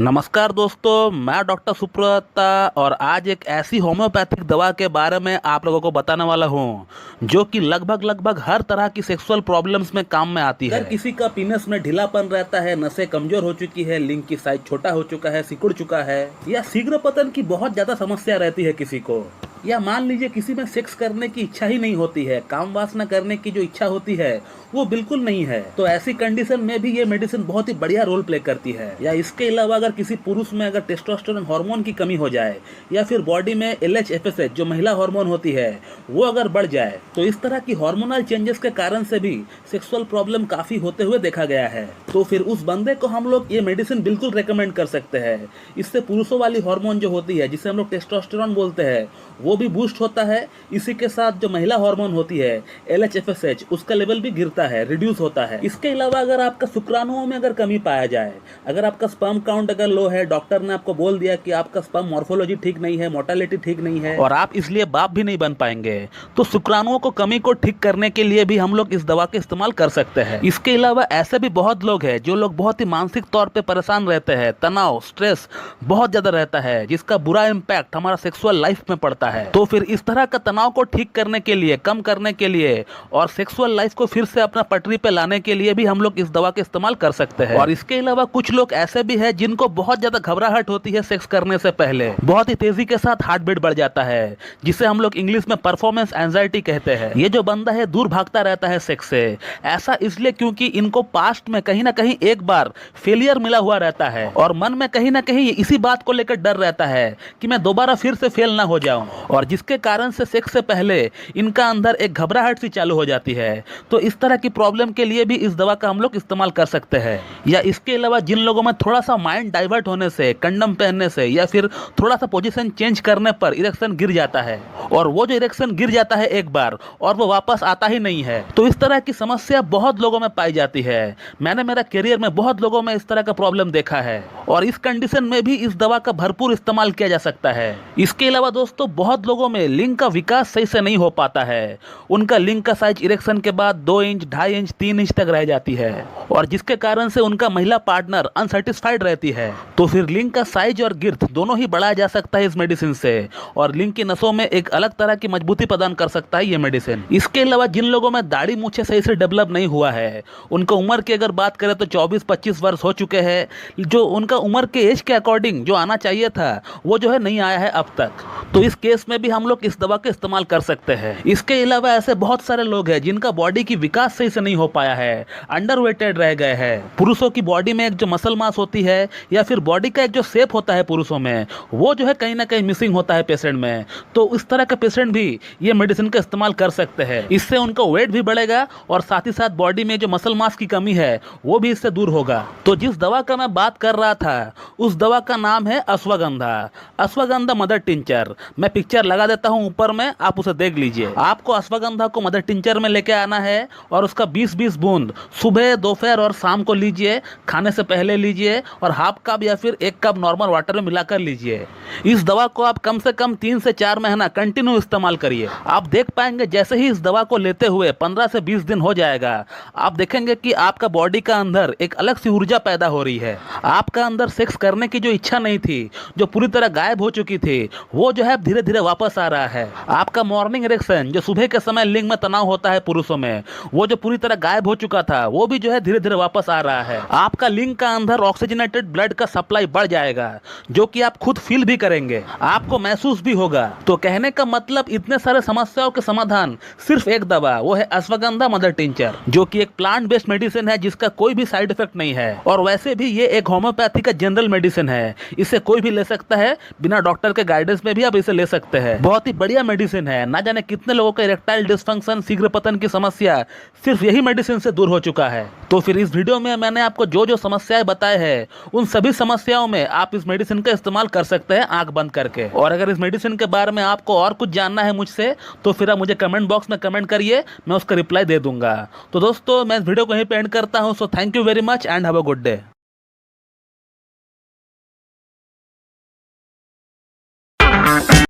नमस्कार दोस्तों, मैं डॉक्टर सुप्रता और आज एक ऐसी होम्योपैथिक दवा के बारे में आप लोगों को बताने वाला हूं जो कि लगभग हर तरह की सेक्सुअल प्रॉब्लम्स में काम में आती है। अगर किसी का पीनस में ढीलापन रहता है, नसें कमजोर हो चुकी है, लिंग की साइज छोटा हो चुका है, सिकुड़ चुका है, या शीघ्र पतन की बहुत ज्यादा समस्या रहती है किसी को, या मान लीजिए किसी में सेक्स करने की इच्छा ही नहीं होती है, काम वासना करने की जो इच्छा होती है वो बिल्कुल नहीं है, तो ऐसी कंडीशन में भी ये मेडिसिन बहुत ही बढ़िया रोल प्ले करती है। या इसके अलावा अगर किसी पुरुष में अगर टेस्टोस्टेरोन हार्मोन की कमी हो जाए या फिर बॉडी में LH-FSH जो महिला हार्मोन होती है वो अगर बढ़ जाए, तो इस तरह की हार्मोनल चेंजेस के कारण से भी सेक्सुअल प्रॉब्लम काफी होते हुए देखा गया है। तो फिर उस बंदे को हम लोग ये मेडिसिन बिल्कुल रेकमेंड कर सकते हैं। इससे पुरुषों वाली हार्मोन जो होती है जिसे हम लोग टेस्टोस्टेरोन बोलते हैं वो भी बूस्ट होता है। इसी के साथ जो महिला हार्मोन होती है LH-FSH उसका लेवल भी गिरता है, रिड्यूस होता है। इसके अलावा अगर आपका शुक्राणुओं में अगर कमी पाया जाए, अगर आपका स्पर्म काउंट अगर लो है, डॉक्टर ने आपको बोल दिया कि आपका स्पर्म मॉर्फोलॉजी ठीक नहीं है, मोर्टेलिटी ठीक नहीं है और आप इसलिए बाप भी नहीं बन पाएंगे, तो शुक्राणुओं को कमी को ठीक करने के लिए भी हम लोग इस दवा का इस्तेमाल कर सकते हैं। इसके अलावा ऐसे भी बहुत लोग हैं जो लोग बहुत ही मानसिक तौर पर परेशान रहते हैं, तनाव स्ट्रेस बहुत ज्यादा रहता है जिसका बुरा इम्पैक्ट हमारा सेक्सुअल लाइफ में पड़ता है। तो फिर इस तरह का तनाव को ठीक करने के लिए, कम करने के लिए और सेक्सुअल लाइफ को फिर से अपना पटरी पे लाने के लिए भी हम लोग इस दवा का इस्तेमाल कर सकते हैं। और इसके अलावा कुछ लोग ऐसे भी हैं जिनको बहुत ज्यादा घबराहट होती है सेक्स करने से पहले, बहुत ही तेजी के साथ हार्ट बीट बढ़ जाता है, जिसे हम लोग इंग्लिश में परफॉर्मेंस एंजाइटी कहते हैं। ये जो बंदा है दूर भागता रहता है सेक्स से, ऐसा इसलिए क्योंकि इनको पास्ट में कहीं ना कहीं एक बार फेलियर मिला हुआ रहता है और मन में कहीं ना कहीं इसी बात को लेकर डर रहता है कि मैं दोबारा फिर से फेल ना हो जाऊं, और जिसके कारण से सेक्स से पहले इनका अंदर एक घबराहट सी चालू हो जाती है। तो इस तरह की प्रॉब्लम के लिए भी इस दवा का हम लोग इस्तेमाल कर सकते हैं। या इसके अलावा जिन लोगों में थोड़ा सा माइंड डाइवर्ट होने से, कंडम पहनने से या फिर थोड़ा सा पोजीशन चेंज करने पर इरेक्शन गिर जाता है, और वो जो इरेक्शन गिर जाता है एक बार और वो वापस आता ही नहीं है, तो इस तरह की समस्या बहुत लोगों में पाई जाती है। मैंने मेरा करियर में बहुत लोगों में इस तरह का प्रॉब्लम देखा है और इस कंडीशन में भी इस दवा का भरपूर इस्तेमाल किया जा सकता है। इसके अलावा दोस्तों बहुत लोगों में लिंग का विकास सही से नहीं हो पाता है, उनका लिंग का साइज इरेक्शन के बाद 2 इंच, 2.5 इंच, 3 इंच तक रह जाती है और जिसके कारण से उनका महिला पार्टनर अनसेटिस्फाइड रहती है। तो फिर लिंग का साइज और गिर्थ दोनों ही बढ़ाया जा सकता है इस मेडिसिन से, और लिंग की नसों में एक अलग तरह की मजबूती प्रदान कर सकता है ये मेडिसिन। इसके अलावा जिन लोगों में दाढ़ी मूछें सही से डेवलप नहीं हुआ है, उनको उम्र की अगर बात करें तो 24-25 वर्ष हो चुके हैं, जो उनका उम्र के एज के अकॉर्डिंग जो आना चाहिए था वो जो है नहीं आया है अब तक, तो इस केस में भी हम लोग इस दवा का इस्तेमाल कर सकते हैं। इसके अलावा ऐसे बहुत सारे लोग हैं जिनका बॉडी की विकास सही से नहीं हो पाया है, अंडरवेटेड रह गए हैं। पुरुषों की बॉडी में एक जो मसल मास होती है या फिर बॉडी का एक जो शेप होता है पुरुषों में, वो जो है कहीं ना कहीं मिसिंग होता है पेशेंट में, तो इस तरह के पेशेंट भी ये मेडिसिन का इस्तेमाल कर सकते हैं। इससे उनका वेट भी बढ़ेगा और साथ ही साथ बॉडी में जो मसल मास की कमी है वो भी इससे दूर होगा। तो जिस दवा का मैं बात कर रहा था उस दवा का नाम है अश्वगंधा, अश्वगंधा मदर टिंचर। मैं पिक्चर लगा देता हूं ऊपर में, आप उसे देख लीजिए। आपको अश्वगंधा को मदर टिंचर में लेके आना है और उसका 20-20 बूंद सुबह, दोपहर और शाम को लीजिए, खाने से पहले लीजिए, और हाफ कप या फिर 1 कप नॉर्मल वाटर में मिलाकर लीजिए। इस दवा को आप कम से कम 3 से 4 महीना कंटिन्यू इस्तेमाल करिए। आप देख पाएंगे जैसे ही इस दवा को लेते हुए 15 से 20 दिन हो जाएगा, आप देखेंगे कि आपका बॉडी का अंदर एक अलग सी ऊर्जा पैदा हो रही है। आपका अंदर सेक्स करने की जो इच्छा नहीं थी, जो पूरी तरह गायब हो चुकी थी, वो जो है धीरे धीरे वापस आ रहा है। आपका मॉर्निंग इरेक्शन जो सुबह के समय लिंग में तनाव होता है पुरुषों में, वो जो पूरी तरह गायब हो चुका था, वो भी जो है धीरे धीरे वापस आ रहा है। आपका लिंग का अंदर ऑक्सीजनेटेड ब्लड का सप्लाई बढ़ जाएगा, जो कि आप खुद फील भी करेंगे, आपको महसूस भी होगा। तो कहने का मतलब इतने सारे समस्याओं के समाधान सिर्फ एक दवा, वो है अश्वगंधा मदर टिंचर, जो कि एक प्लांट बेस्ड मेडिसिन है जिसका कोई भी साइड इफेक्ट नहीं है। और वैसे भी ये एक होम्योपैथी का जनरल मेडिसिन है, इसे कोई भी ले सकता है, बिना डॉक्टर के गाइडेंस में भी आप इसे ले सकते हैं। बहुत ही बढ़िया मेडिसिन है। ना जाने कितने लोगों का इरेक्टाइल डिसफंक्शन, शीघ्र पतन की समस्या सिर्फ यही मेडिसिन से दूर हो चुका है। तो फिर इस वीडियो में मैंने आपको जो जो समस्याएं बताए हैं, उन सभी समस्याओं में आप इस मेडिसिन का इस्तेमाल कर सकते हैं आंख बंद करके। और अगर इस मेडिसिन के बारे में आपको और कुछ जानना है मुझसे, तो फिर आप मुझे कमेंट बॉक्स में कमेंट करिए, मैं उसका रिप्लाई दे दूंगा। तो दोस्तों मैं इस वीडियो को यहीं पे एंड करता हूं। So thank you very much and have a good day.